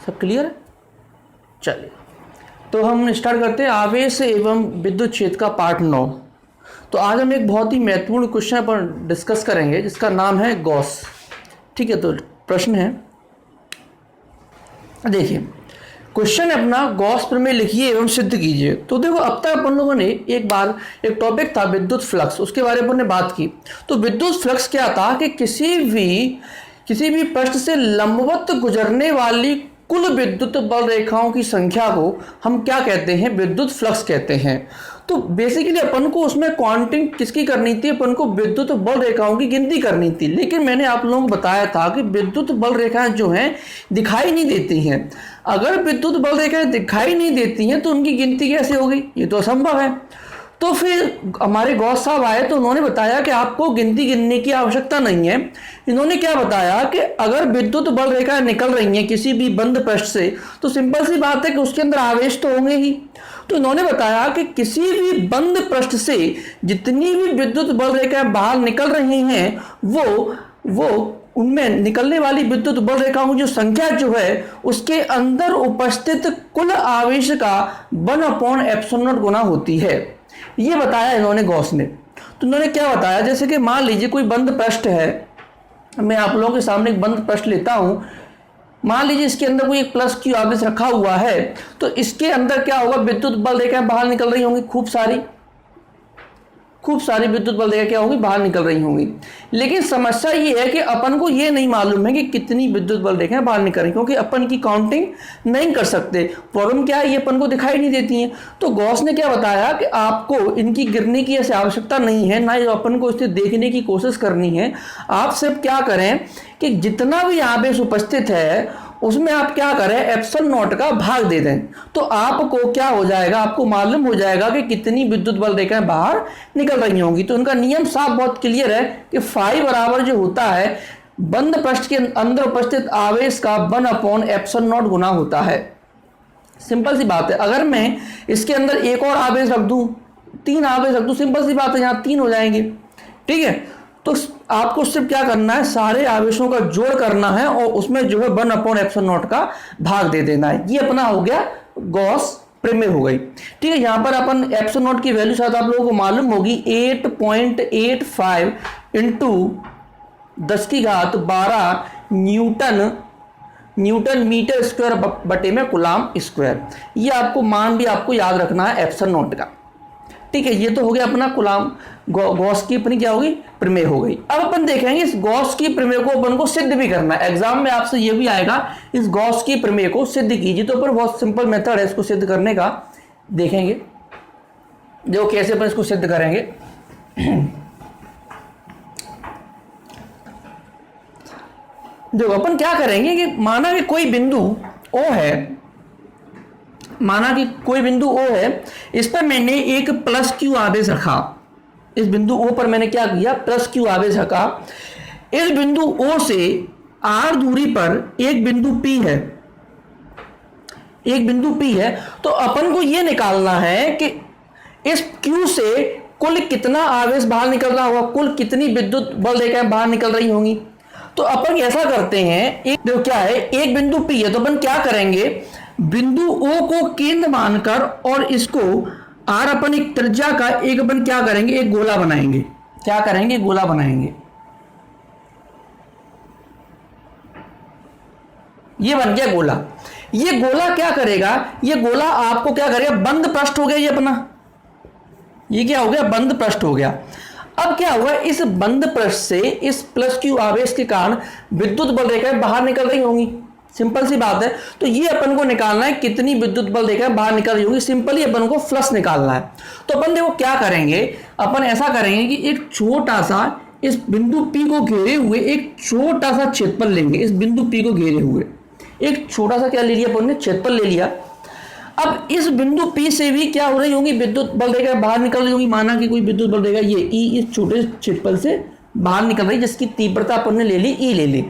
सब क्लियर है? चलिए तो हम स्टार्ट करते हैं आवेश एवं विद्युत क्षेत्र का पार्ट 9। तो आज हम एक बहुत ही महत्वपूर्ण क्वेश्चन पर डिस्कस करेंगे जिसका नाम है गॉस। ठीक है, तो प्रश्न है, देखिए क्वेश्चन अपना गॉस प्रमेय लिखिए एवं सिद्ध कीजिए। तो देखो अब तक अपन लोगों ने एक टॉपिक था विद्युत फ्लक्स, उसके बारे में अपन ने बात की। तो विद्युत फ्लक्स क्या था कि किसी भी पृष्ठ से लंबवत गुजरने वाली कुल विद्युत बल रेखाओं की संख्या को हम क्या कहते हैं, विद्युत फ्लक्स कहते हैं। तो बेसिकली अपन को उसमें काउंटिंग किसकी करनी थी, अपन को विद्युत बल रेखाओं की गिनती करनी थी। लेकिन मैंने आप लोगों को बताया था कि विद्युत बल रेखाएं जो हैं दिखाई नहीं देती हैं। अगर विद्युत बल रेखाएं दिखाई नहीं देती हैं तो उनकी गिनती कैसे होगी, ये तो असंभव है। तो फिर हमारे गॉस साहब आए तो उन्होंने बताया कि आपको गिनती गिनने की आवश्यकता नहीं है। इन्होंने क्या बताया कि अगर विद्युत बल रेखाएं निकल रही हैं किसी भी बंद पृष्ठ से तो सिंपल सी बात है कि उसके अंदर आवेश तो होंगे ही। तो इन्होंने बताया कि किसी भी बंद पृष्ठ से जितनी भी विद्युत बल रेखाएं बाहर निकल रही हैं वो उनमें निकलने वाली विद्युत बल रेखाओं की जो संख्या जो है उसके अंदर उपस्थित कुल आवेश का 1/ε0 गुना होती है। ये बताया इन्होंने गॉस ने। तो इन्होंने क्या बताया, जैसे कि मान लीजिए कोई बंद पृष्ठ है, मैं आप लोगों के सामने एक बंद पृष्ठ लेता हूं। मान लीजिए इसके अंदर कोई एक प्लस क्यू आवेश रखा हुआ है, तो इसके अंदर क्या होगा, विद्युत बल रेखाएं बाहर निकल रही होंगी, खूब सारी विद्युत बल रेखाएं क्या होंगी, बाहर निकल रही होंगी। लेकिन समस्या ये है कि अपन को ये नहीं मालूम है कि कितनी विद्युत बल रेखाएं बाहर निकल रही, क्योंकि अपन की काउंटिंग नहीं कर सकते। प्रॉब्लम क्या है, ये अपन को दिखाई नहीं देती हैं। तो गॉस ने क्या बताया कि आपको इनकी गिनने की ऐसी आवश्यकता नहीं है, ना ही अपन को इसे देखने की कोशिश करनी है। आप सिर्फ क्या करें कि जितना भी आवेश उपस्थित है उसमें आप क्या करें, ε0 का भाग दे दें। तो आपको क्या हो जाएगा, आपको मालूम हो जाएगा कि कितनी विद्युत बल रेखाएं बाहर निकल रही होंगी। तो उनका नियम साफ बहुत क्लियर है कि फाई बराबर जो होता है बंद पृष्ठ के अंदर उपस्थित आवेश का 1/ε0 गुना होता है। सिंपल सी बात है। अगर मैं इसके अंदर एक और आवेश रख दूं, 3 आवेश रख दूं, सिंपल सी बात है, यहां 3 हो जाएंगे। ठीक है, तो आपको सिर्फ क्या करना है, सारे आवेशों का जोड़ करना है और उसमें जो है 1/ε0 का भाग दे देना है। ये अपना हो गया गॉस प्रमेय हो गई। ठीक है, यहां पर अपन ε0 की वैल्यू शायद आप लोगों को मालूम होगी, 8.85 इंटू 10⁻12 न्यूटन मीटर स्क्वायर बटे में कूलाम स्क्वायर। ये आपको मान भी आपको याद रखना है ε0 का। ठीक है, ये तो हो गया अपना कूलाम गॉस की अपनी क्या होगी, प्रमेय हो गई। अब अपन देखेंगे इस गॉस की प्रमेय को अपन को सिद्ध भी करना है। एग्जाम में आपसे ये भी आएगा, इस गॉस की प्रमेय को सिद्ध कीजिए। तो अपन बहुत सिंपल मेथड है इसको सिद्ध करने का, देखेंगे जो कैसे अपन इसको सिद्ध करेंगे। जो अपन क्या करेंगे कि माना कि कोई बिंदु O है, इस पर मैंने एक प्लस क्यू आवेश रखा। इस बिंदु O पर मैंने क्या किया, प्लस क्यू आवेश रखा। इस बिंदु O से R दूरी पर एक बिंदु P है। तो अपन को यह निकालना है कि इस Q से कुल कितना आवेश बाहर निकल रहा होगा, कुल कितनी विद्युत बल रेखाएं बाहर निकल रही होंगी। तो अपन ऐसा करते हैं, एक जो क्या है, एक बिंदु P है, तो अपन क्या करेंगे, बिंदु O को केंद्र मानकर और इसको R अपन एक त्रिज्या का एक अपन क्या करेंगे, एक गोला बनाएंगे। क्या करेंगे, गोला बनाएंगे। ये बन गया गोला। ये गोला क्या करेगा, ये गोला आपको क्या करेगा, बंद पृष्ठ हो गया ये अपना। ये क्या हो गया, बंद पृष्ठ हो गया। अब क्या हुआ, इस बंद पृष्ठ से इस प्लस क्यू आवेश के कारण विद्युत बल रेखाएं बाहर निकल रही होंगी। सिंपल सी बात है। तो ये अपन को निकालना है कितनी विद्युत बल रेखाएं बाहर निकल रही होंगी, सिंपली अपन को फ्लक्स निकालना है। तो अपन देखो क्या करेंगे, अपन ऐसा करेंगे कि एक छोटा सा इस बिंदु P को घेरे हुए एक छोटा सा क्षेत्रफल लेंगे। इस बिंदु P को घेरे हुए एक छोटा सा क्या ले लिया अपन ने, क्षेत्रफल ले लिया। अब इस बिंदु P से भी क्या हो रही होंगी, विद्युत बल रेखाएं बाहर निकल रही होंगी। माना कि कोई विद्युत बल रेखा ये E इस छोटे क्षेत्रफल से बाहर निकल रही, जिसकी तीव्रता अपन ने ले ली E ले ली।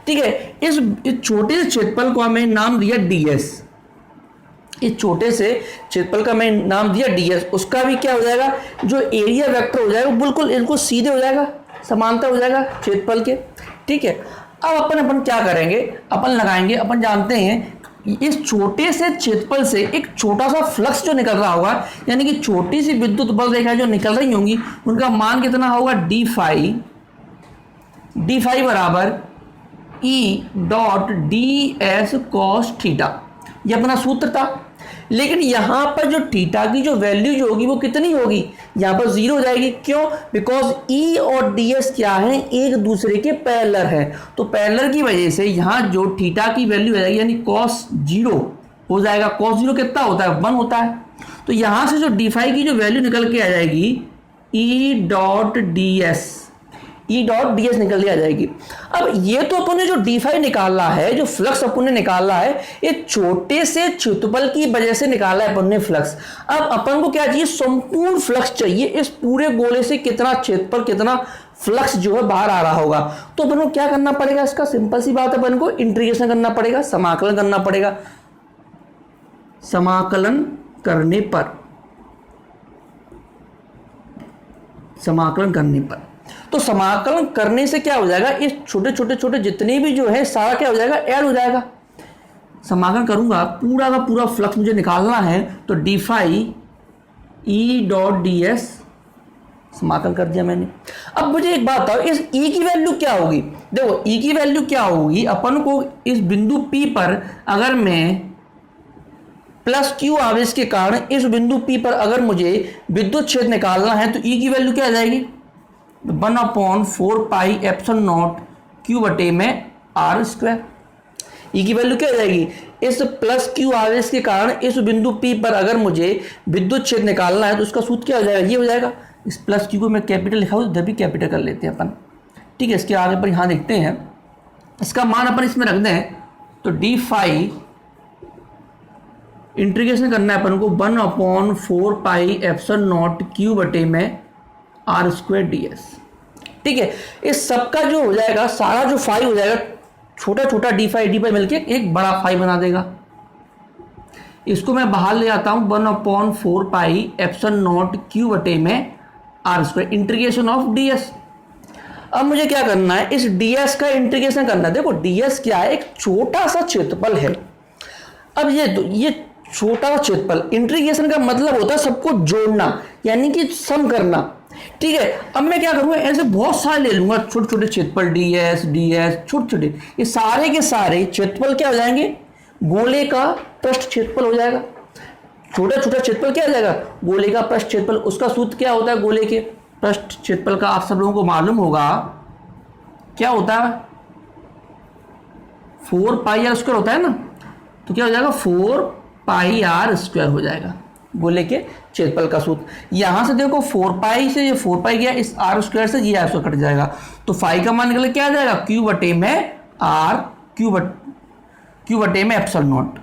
ठीक है, इस छोटे से क्षेत्रफल को हमें नाम दिया ds। इस छोटे से क्षेत्रफल का मैं नाम दिया ds। उसका भी क्या हो जाएगा, जो एरिया वेक्टर हो जाएगा बिल्कुल इनको सीधे हो जाएगा, समांतर हो जाएगा क्षेत्रफल के। ठीक है, अब अपन क्या करेंगे, अपन लगाएंगे, अपन जानते हैं इस छोटे से क्षेत्रफल से एक छोटा सा फ्लक्स जो निकल रहा होगा, यानी कि छोटी सी विद्युत बल रेखाएं जो निकल रही होंगी, उनका मान कितना होगा, डी फाई बराबर ई dot d S cos theta. ये अपना सूत्र था। लेकिन यहां पर जो थीटा की जो वैल्यू जो होगी वो कितनी होगी, यहां पर 0 हो जाएगी। क्यों? बिकॉज ई और डी एस क्या है, एक दूसरे के पैरेलल है। तो पैरेलल की वजह से यहां जो थीटा की वैल्यू हो जाएगी, यानी कॉस 0 हो जाएगा। कॉस 0 कितना होता है, 1 होता है। तो यहां से जो डी फाई की जो वैल्यू निकल के आ जाएगी, ई डॉट डी एस निकल के आ जाएगी। अब ये तो अपन ने जो डी फाई निकाला है, जो फ्लक्स अपन ने निकाला है, ये छोटे से क्षेत्रफल की वजह से निकाला है अपन ने फ्लक्स। अब अपन को क्या चाहिए, संपूर्ण फ्लक्स चाहिए। इस पूरे गोले से कितना क्षेत्रफल, कितना फ्लक्स जो है बाहर आ रहा होगा। तो अपन को क्या करना पड़ेगा, इसका सिंपल सी बात है, अपन को इंटीग्रेशन करना पड़ेगा, समाकलन करना पड़ेगा। समाकलन करने पर तो समाकलन करने से क्या हो जाएगा, इस छोटे छोटे जितने भी जो है सारा क्या हो जाएगा, ऐड हो जाएगा। समाकलन करूंगा, पूरा का पूरा फ्लक्स मुझे निकालना है, तो d phi E dot d s, समाकलन कर दिया मैंने। अब मुझे एक बात बताओ, इस ई की वैल्यू क्या होगी। देखो ई की वैल्यू क्या होगी, अपन को इस बिंदु पी पर अगर मैं प्लस क्यू आवेश के कारण इस बिंदु पी पर अगर मुझे विद्युत क्षेत्र निकालना है, तो ई की वैल्यू क्या आ जाएगी, 1/4 पाई एप्सिलॉन नॉट क्यू बटे में आर स्क्वायर। ई की वैल्यू क्या आ जाएगी, इस प्लस क्यू आवेश के कारण इस बिंदु पी पर अगर मुझे विद्युत क्षेत्र निकालना है, तो उसका सूत्र क्या हो जाएगा, ये हो जाएगा। इस प्लस क्यू को मैं कैपिटल लिखा हूं, इधर भी कैपिटल कर लेते हैं अपन। ठीक है, इसके आगे पर यहां देखते हैं, इसका मान अपन इसमें रख दें, तो डी फाई इंटीग्रेशन करना है अपन को 1/4 पाई एप्सिलॉन नॉट क्यू बटे में आर स्क्वायर डी एस। ठीक है, इस सब का जो हो जाएगा, सारा जो फाई हो जाएगा, छोटा छोटा डी फाई मिलके एक बड़ा फाई बना देगा। इसको मैं बाहर ले आता हूं, 1/4 पाई एप्सिलॉन नॉट क्यू बटे में r square, integration of d s. अब मुझे क्या करना है, इस डी एस का इंटीग्रेशन करना है। देखो डी एस क्या है, एक छोटा सा क्षेत्रफल है। अब ये छोटा सा क्षेत्रफल, इंटीग्रेशन का मतलब होता है सबको जोड़ना, यानी कि सम करना। ठीक है, अब मैं क्या करूंगा, ऐसे बहुत सारे ले लूंगा, छोटे छोटे क्षेत्रफल डी एस छोटे छोटे, ये सारे के सारे क्षेत्रफल क्या हो जाएंगे, गोले का पृष्ठ क्षेत्रफल हो जाएगा। छोटा छोटा क्षेत्रफल क्या हो जाएगा, गोले का पृष्ठ क्षेत्रफल। उसका सूत्र क्या होता है, गोले के पृष्ठ क्षेत्रफल का आप सब लोगों को मालूम होगा, क्या होता है, 4 पाई आर स्क्वायर होता है ना। तो क्या हो जाएगा, 4 पाई आर स्क्वायर हो जाएगा गोले के क्षेत्रफल का सूत्र। यहां से देखो 4 पाई से ये 4 पाई गया, इस आर स्क्वायर से ये आर स्क्वायर कट जाएगा, तो फाई का मान निकल क्या आ जाएगा, क्यू बटे में आर, क्यू बटे में एप्सिलॉन नॉट।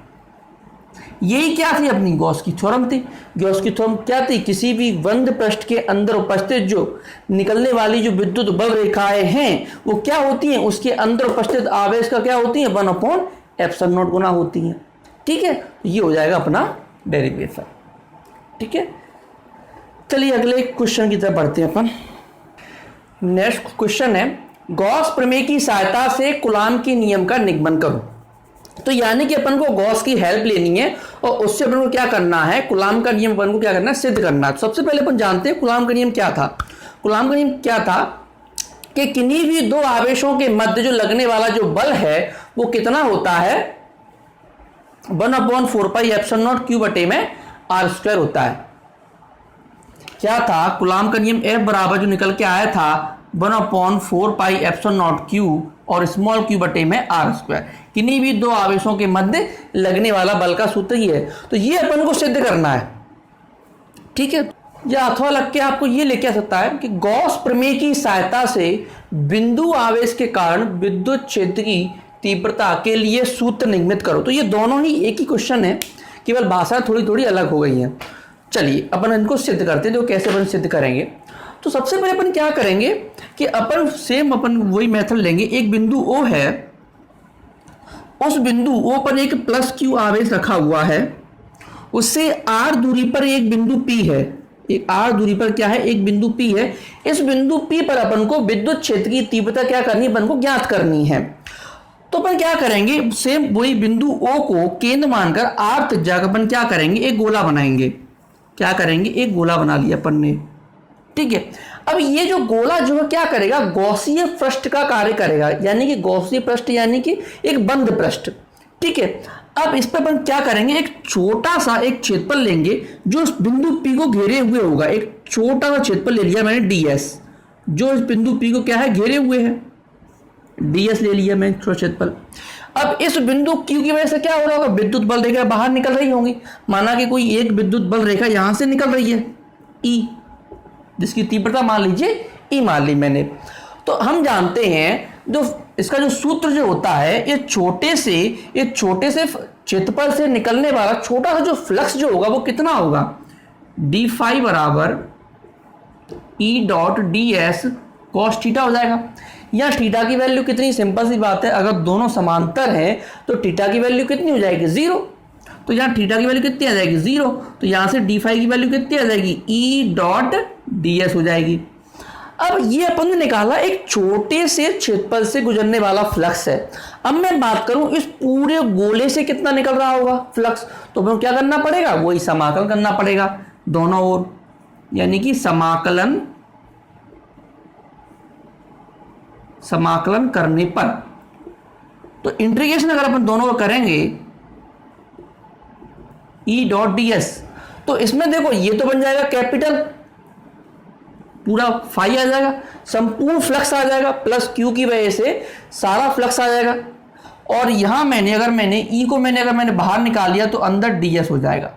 यही क्या थी, अपनी गॉस की थ्योरम थी। गॉस की थ्योरम क्या थी, किसी भी बंद पृष्ठ के अंदर उपस्थित जो निकलने वाली जो विद्युत बल रेखाएं हैं, वो क्या होती हैं, उसके अंदर उपस्थित आवेश का क्या होती है, 1/एप्सिलॉन नॉट गुना होती है। ठीक है, ये हो जाएगा अपना डेरिवेशन। ठीक है, चलिए अगले क्वेश्चन की तरफ बढ़ते हैं अपन। नेक्स्ट क्वेश्चन है, गॉस प्रमेय की सहायता से कूलॉम के नियम का निगमन करो। तो यानी कि अपन को गॉस की हेल्प लेनी है और उससे अपन को क्या करना है, कूलॉम का नियम अपन को क्या करना है, सिद्ध करना है। सबसे पहले अपन जानते हैं कूलॉम का नियम क्या था। कूलॉम का नियम क्या था कि किन्हीं भी दो आवेशों के मध्य जो लगने वाला जो बल है वो कितना होता है, 1/4 पाई एप्सिलॉन नॉट क्यू बटे में आर स्क्वायर होता है। क्या था, कूलॉम का नियम F बराबर जो निकल के आया था 1/4 पाई एप्सिलॉन नॉट क्यू और स्मॉल क्यू बटे में आर स्क्वायर। किन्हीं भी दो आवेशों के मध्य लगने वाला बल का सूत्र ये है। तो ये अपन को सिद्ध करना है। ठीक है, या अथवा लग के आपको ये लेके आ सकता है कि गॉस प्रमेय की सहायता से बिंदु आवेश के कारण विद्युत क्षेत्र की तीव्रता के लिए सूत्र निगमित करो। तो ये दोनों ही एक ही क्वेश्चन है, केवल भाषा थोड़ी थोड़ी अलग हो गई है। चलिए अपन इनको सिद्ध करते हैं। तो कैसे अपन सिद्ध करेंगे, तो सबसे पहले अपन क्या करेंगे कि अपन वही मेथड लेंगे। एक बिंदु O है, उस बिंदु O पर एक प्लस क्यू आवेश रखा हुआ है, उससे R दूरी पर एक बिंदु P है। एक R दूरी पर क्या है, एक बिंदु P है। इस बिंदु P पर अपन को विद्युत क्षेत्र की तीव्रता क्या करनी है, अपन को ज्ञात करनी है। तो अपन क्या करेंगे, सेम वही बिंदु O को केंद्र मानकर R त्रिज्या का अपन क्या करेंगे, एक गोला बनाएंगे। क्या करेंगे, एक गोला बना लिया अपन ने, ठीक है। अब ये जो गोला जो है क्या करेगा, गॉसीय पृष्ठ का कार्य करेगा, यानी कि गॉसीय पृष्ठ यानी कि एक बंद पृष्ठ, ठीक है। अब इस पर अपन क्या करेंगे, एक छोटा सा एक क्षेत्रफल लेंगे जो उस बिंदु P को घेरे हुए होगा। एक छोटा सा क्षेत्रफल ले लिया मैंने ds, जो इस बिंदु P को क्या है, घेरे हुए है, ds ले लिया मैंने छोटा क्षेत्रफल। अब इस बिंदु Q की वजह से क्या हो रहा होगा, विद्युत बल रेखा बाहर निकल रही होंगी। माना कि कोई एक विद्युत बल रेखा यहां से निकल रही है E, जिसकी तीव्रता मान लीजिए E मान ली मैंने। तो हम जानते हैं जो इसका जो सूत्र जो होता है, ये छोटे से क्षेत्रफल से निकलने वाला छोटा सा जो फ्लक्स जो होगा वो कितना होगा, d फाई बराबर E dot ds cos theta हो जाएगा। या थीटा की वैल्यू कितनी, सिंपल सी बात है, अगर दोनों समांतर हैं तो थीटा की वैल्यू कितनी हो जाएगी, 0। तो यहाँ थीटा की वैल्यू कितनी आ जाएगी, 0। तो यहाँ से डी फाई की वैल्यू कितनी आ जाएगी, E डॉट ds हो जाएगी। अब ये अपन ने निकाला एक छोटे से क्षेत्रफल से गुजरने वाला फ्लक्स है। अब मैं बात करूं इस पूरे गोले से कितना निकल रहा होगा फ्लक्स, तो हमें क्या करना पड़ेगा, वही समाकलन करना पड़ेगा दोनों ओर, यानी कि समाकलन करने पर, तो इंटीग्रेशन अगर अपन दोनों को करेंगे E डॉट ds, तो इसमें देखो ये तो बन जाएगा कैपिटल, पूरा फाई आ जाएगा, संपूर्ण फ्लक्स आ जाएगा, प्लस Q की वजह से सारा फ्लक्स आ जाएगा। और यहां अगर मैंने E को मैंने बाहर निकाल लिया तो अंदर ds हो जाएगा,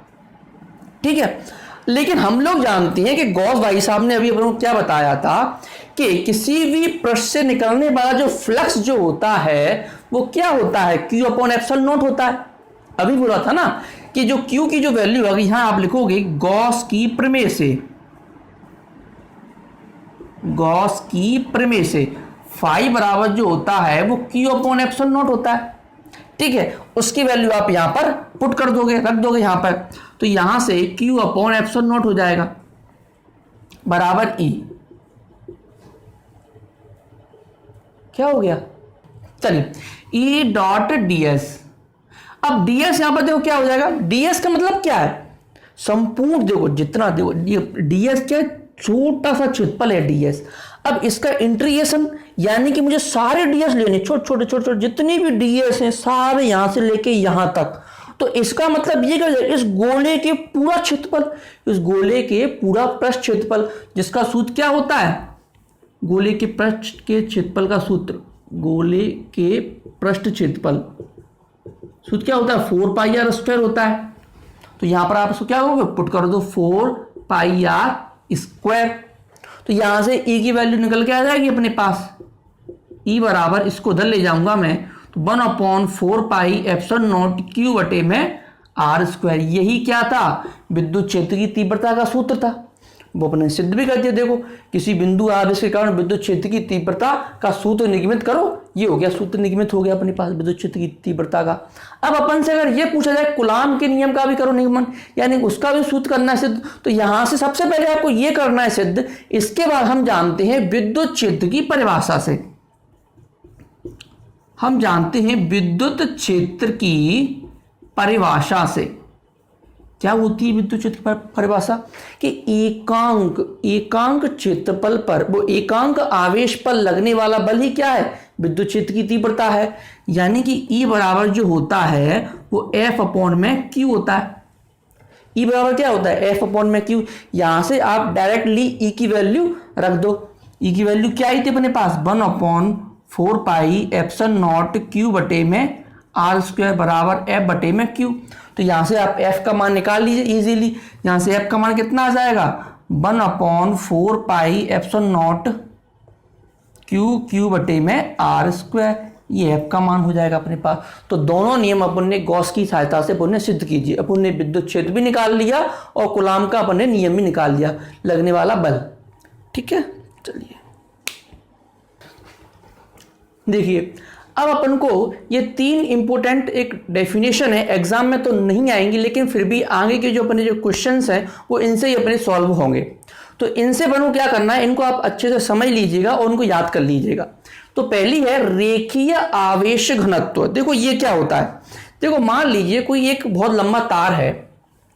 ठीक है। लेकिन हम लोग जानते हैं कि गॉस भाई साहब ने अभी अपन को क्या बताया था कि किसी भी पृष्ठ से निकलने वाला जो फ्लक्स जो होता है वो क्या होता है, Q अपॉन एप्सिलॉन नॉट होता है। अभी बोला था ना कि जो Q की जो वैल्यू होगी, यहां आप लिखोगे गॉस की प्रमेय से फाई बराबर जो होता है वो Q अपॉन एप्सिलॉन नॉट होता है, ठीक है। उसकी वैल्यू आप यहां पर पुट कर दोगे, रख दोगे यहां पर, तो यहां से Q अपॉन एप्सिलॉन नॉट हो जाएगा बराबर E। क्या हो गया, चलिए E डॉट ds। अब ds यहां पर देखो क्या हो जाएगा, ds का मतलब क्या है, संपूर्ण देखो जितना देखो ds क्या है, छोटा सा क्षेत्रफल है ds। अब इसका इंटीग्रेशन यानी कि मुझे सारे ds लेने, छोटे जितने भी ds हैं सारे यहां से लेके यहां तक। तो इसका मतलब ये क्या, इस गोले के पूरा क्षेत्रफल, इस गोले के पूरा पृष्ठ क्षेत्रफल, जिसका सूत्र क्या होता है, गोले के पृष्ठ के क्षेत्रफल का सूत्र, गोले के पृष्ठ क्षेत्रफल सूत्र क्या होता है, 4 पाई आर स्क्वायर होता है। तो यहां पर आप इसको क्या करोगे, पुट कर दो 4 पाई आर स्क्वायर। तो यहां से E की वैल्यू निकल के आ जाएगी अपने पास, E बराबर, इसको उधर ले जाऊंगा मैं, तो 1/4 पाई एप्सिलॉन नॉट Q बटे में R स्क्वायर। यही क्या था, विद्युत क्षेत्र की तीव्रता का सूत्र था। वो अपने सिद्ध भी कर दिया, देखो किसी बिंदु आवेश के कारण विद्युत क्षेत्र की तीव्रता का सूत्र निगमित करो, ये हो गया, सूत्र निगमित हो गया अपने पास विद्युत क्षेत्र की तीव्रता का। अब अपन से अगर ये पूछा जाए कूलाम के नियम का भी करो निगमन, यानी उसका भी सूत्र करना है सिद्ध, तो यहां से सबसे पहले आपको ये करना है सिद्ध। इसके बाद हम जानते हैं विद्युत क्षेत्र की परिभाषा से, हम जानते हैं विद्युत क्षेत्र की परिभाषा से क्या होती है विद्युत क्षेत्र की परिभाषा, कि एकांक क्षेत्रफल पर, वो एकांक आवेश पर लगने वाला बल ही क्या है, विद्युत क्षेत्र की तीव्रता है। यानी कि E बराबर जो होता है वो F अपॉन में Q होता है। E बराबर क्या होता है, F अपॉन में Q। यहां से आप डायरेक्टली E की वैल्यू रख दो। E की वैल्यू क्या आई थी अपने पास, 1/4 पाई एप्सिलॉन नॉट Q बटे में R स्क्वायर बराबर F बटे में Q। तो यहां से आप F का मान निकाल लीजिए इजीली। यहां से F का मान कितना आ जाएगा, 1/4 पाई एप्सिलॉन नॉट Q बटे में R स्क्वायर। ये F का मान हो जाएगा अपने पास। तो दोनों नियम अपन ने गॉस की सहायता से अपन ने सिद्ध कीजिए। अपन ने विद्युत क्षेत्र भी निकाल लिया और कूलाम का अपन ने नियम भी निकाल लिया, लगने वाला बल। ठीक है, चलिए देखिए अब अपन को ये 3 इंपॉर्टेंट एक डेफिनेशन है, एग्जाम में तो नहीं आएंगी लेकिन फिर भी आगे के जो अपने जो क्वेश्चंस हैं वो इनसे ही अपने सॉल्व होंगे। तो इनसे अपन को क्या करना है, इनको आप अच्छे से समझ लीजिएगा और उनको याद कर लीजिएगा। तो पहली है रेखीय आवेश घनत्व। देखो ये क्या होता है, देखो मान लीजिए कोई एक बहुत लंबा तार है,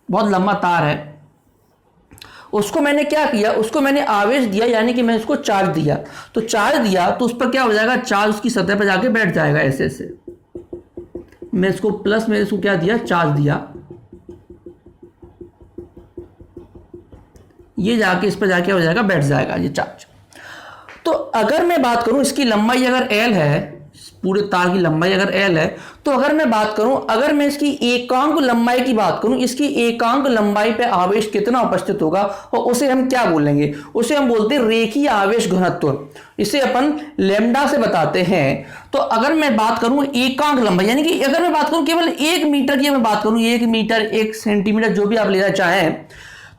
बहुत लंबा तार है, उसको मैंने क्या किया, उसको मैंने आवेश दिया, यानी कि मैं उसको चार्ज दिया। तो चार्ज दिया तो उस पर क्या हो जाएगा, चार्ज उसकी सतह पर जाके बैठ जाएगा ऐसे ऐसे। मैं इसको प्लस में इसको क्या दिया, चार्ज दिया, ये जाके इस पर जाके हो जाएगा, बैठ जाएगा ये चार्ज। तो अगर मैं बात करूं इसकी लंबाई अगर L है, पूरे तार की लंबाई अगर L है, तो अगर मैं बात करूं, अगर मैं इसकी एकांक लंबाई की बात करूं, इसकी एकांक लंबाई पे आवेश कितना उपस्थित होगा, और उसे हम क्या बोलेंगे, उसे हम बोलते हैं रेखीय आवेश घनत्व। इसे अपन लैम्डा से बताते हैं। तो अगर मैं बात करूं एकांक लंबाई, यानी कि अगर मैं बात करूं केवल 1 मीटर की, मैं बात करूं 1 मीटर 1 सेंटीमीटर जो भी आप लेना चाहें,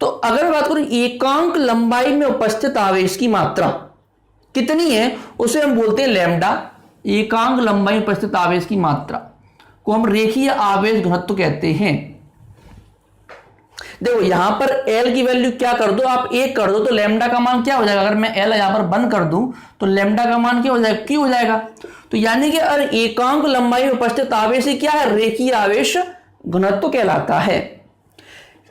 तो अगर मैं बात करूं एकांक लंबाई में उपस्थित आवेश की मात्रा कितनी है, उसे हम बोलते हैं लैम्डा। एकांक लंबाई में उपस्थित आवेश की मात्रा को हम रेखीय आवेश घनत्व कहते हैं। देखो यहां पर L की वैल्यू क्या कर दो आप, 1 कर दो, तो लैम्डा का मान क्या हो जाएगा, अगर मैं L यहां पर बंद कर दूं तो लैम्डा का मान क्या हो जाएगा, Q हो जाएगा। तो यानी कि अगर एकांक लंबाई में उपस्थित आवेश ही क्या है, रेखीय आवेश घनत्व कहलाता है।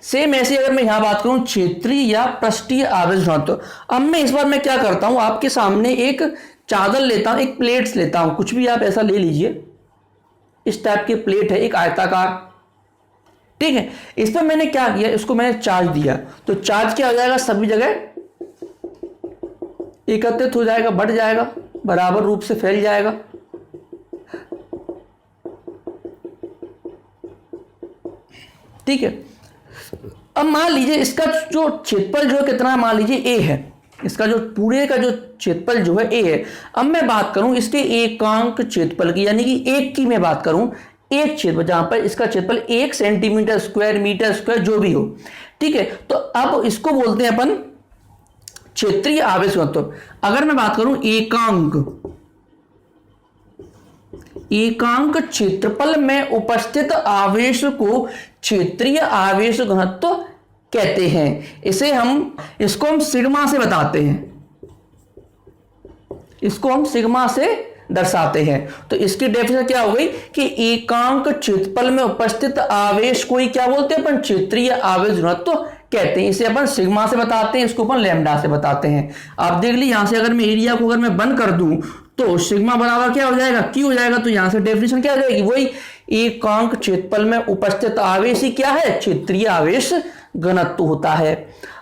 सेम ऐसे अगर मैं यहां बात करूं क्षेत्रीय या पृष्ठीय आवेश घनत्व। अब मैं इस बार मैं क्या करता हूं, आपके सामने एक चादर लेता हूं, एक प्लेट्स लेता हूं, कुछ भी आप ऐसा ले लीजिए, इस टाइप की प्लेट है एक आयताकार, ठीक है। इस पर मैंने क्या किया, इसको मैंने चार्ज दिया, तो चार्ज क्या हो जाएगा, सभी जगह एकत्रित हो जाएगा, बढ़ जाएगा, बराबर रूप से फैल जाएगा। ठीक है। अब मान लीजिए इसका जो क्षेत्रफल जो है कितना, मान लीजिए A है, इसका जो पूरे का जो क्षेत्रफल जो है A है। अब मैं बात करूं इसके एकांक क्षेत्रफल की, यानी कि एक की मैं बात करूं, एक क्षेत्रफल जहां पर इसका क्षेत्रफल 1 सेंटीमीटर स्क्वायर, मीटर स्क्वायर जो भी हो, ठीक है। तो अब इसको बोलते हैं अपन क्षेत्रीय आवेश घनत्व। अगर मैं बात करूं एकांक क्षेत्रफल में उपस्थित आवेश को क्षेत्रीय आवेश घनत्व कहते हैं। इसको हम सिग्मा से बताते हैं, इसको हम सिग्मा से दर्शाते हैं। तो इसकी डेफिनेशन क्या हो गई कि एकांक क्षेत्रफल में उपस्थित आवेश को ही क्या बोलते हैं अपन, क्षेत्रीय आवेश घनत्व कहते हैं। इसे अपन सिग्मा से बताते हैं, इसको अपन लैम्डा से बताते हैं। आप देख लीजिए यहां से अगर मैं एरिया को अगर मैं बंद कर दूं तो सिग्मा बराबर क्या हो जाएगा, Q हो जाएगा। तो यहां से डेफिनेशन क्या हो जाएगी, वही एकांक क्षेत्रफल में उपस्थित आवेश ही क्या है, क्षेत्रीय आवेश घनत्व होता है।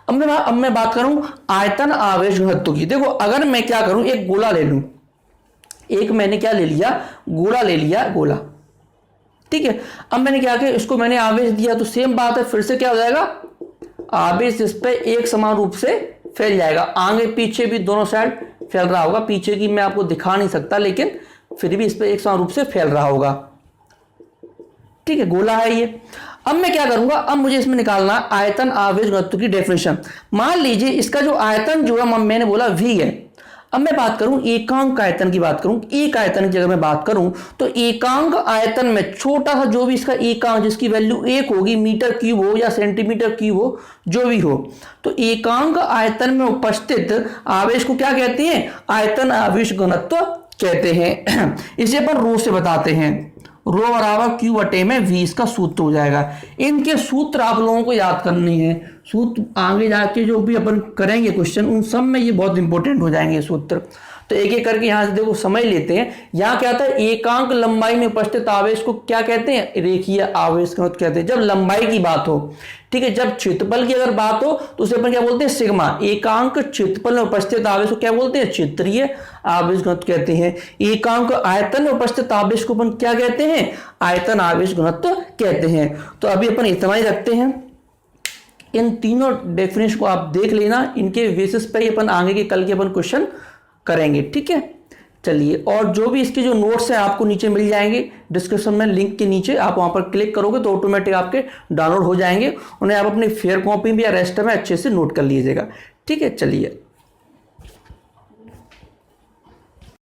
अब मैं बात करूं आयतन आवेश घनत्व की। देखो अगर मैं क्या करूं, एक गोला ले लूं, एक मैंने क्या ले लिया, गोला ले लिया, गोला, ठीक है। अब मैंने क्या किया, इसको मैंने आवेश दिया, तो सेम बात है, फिर से क्या हो जाएगा, आवेश इस पे एक समान रूप से फैल जाएगा। आगे पीछे भी दोनों साइड फैल रहा होगा, पीछे की मैं आपको दिखा नहीं सकता, लेकिन फिर भी इस पे एक समान रूप से फैल रहा होगा, ठीक है। गोला है ये। अब मैं क्या करूंगा, अब मुझे इसमें निकालना आयतन आवेश घनत्व की डेफिनेशन। मान लीजिए इसका जो आयतन जो है मैंने बोला V है। अब मैं बात करूं एकांक आयतन की बात करूं, एक आयतन की जगह मैं बात करूं तो एकांक आयतन में छोटा सा जो भी इसका एकांक जिसकी वैल्यू 1 होगी, मीटर क्यूब हो या सेंटीमीटर क्यूब हो, जो भी हो, तो एकांक आयतन में उपस्थित आवेश को क्या कहते हैं, आयतन आवेश घनत्व कहते हैं। इसे अपन रो से बताते हैं, रो बराबर Q बटे में V, इसका सूत्र हो जाएगा। इनके सूत्र आप लोगों को याद करनी है, सूत्र आगे जाके जो भी अपन करेंगे क्वेश्चन उन सब में ये बहुत इंपॉर्टेंट हो जाएंगे सूत्र। तो एक एक करके यहां से देखो समझ लेते हैं। यहां क्या था, एकांक लंबाई में उपस्थित आवेश को क्या कहते हैं, रेखीय आवेश घनत्व कहते हैं, जब लंबाई की बात हो, ठीक है। जब क्षेत्रफल की अगर बात हो तो उसे अपन क्या बोलते हैं, सिग्मा। एकांक क्षेत्रफल में उपस्थित आवेश को क्या बोलते हैं, क्षेत्रीय आवेश घनत्व कहते हैं। एकांक आयतन में उपस्थित आवेश को अपन क्या कहते हैं, आयतन आवेश घनत्व कहते हैं। तो अभी अपन इतना ही रखते हैं। इन तीनों डेफिनेशन को आप देख लेना, इनके बेसिस पर ही अपन आगे के कल के अपन क्वेश्चन करेंगे, ठीक है। चलिए, और जो भी इसके जो नोट्स हैं आपको नीचे मिल जाएंगे डिस्क्रिप्शन में, लिंक के नीचे आप वहां पर क्लिक करोगे तो ऑटोमेटिक आपके डाउनलोड हो जाएंगे। उन्हें आप अपनी फेयर कॉपी में या रेस्ट में अच्छे से नोट कर लीजिएगा, ठीक है। चलिए।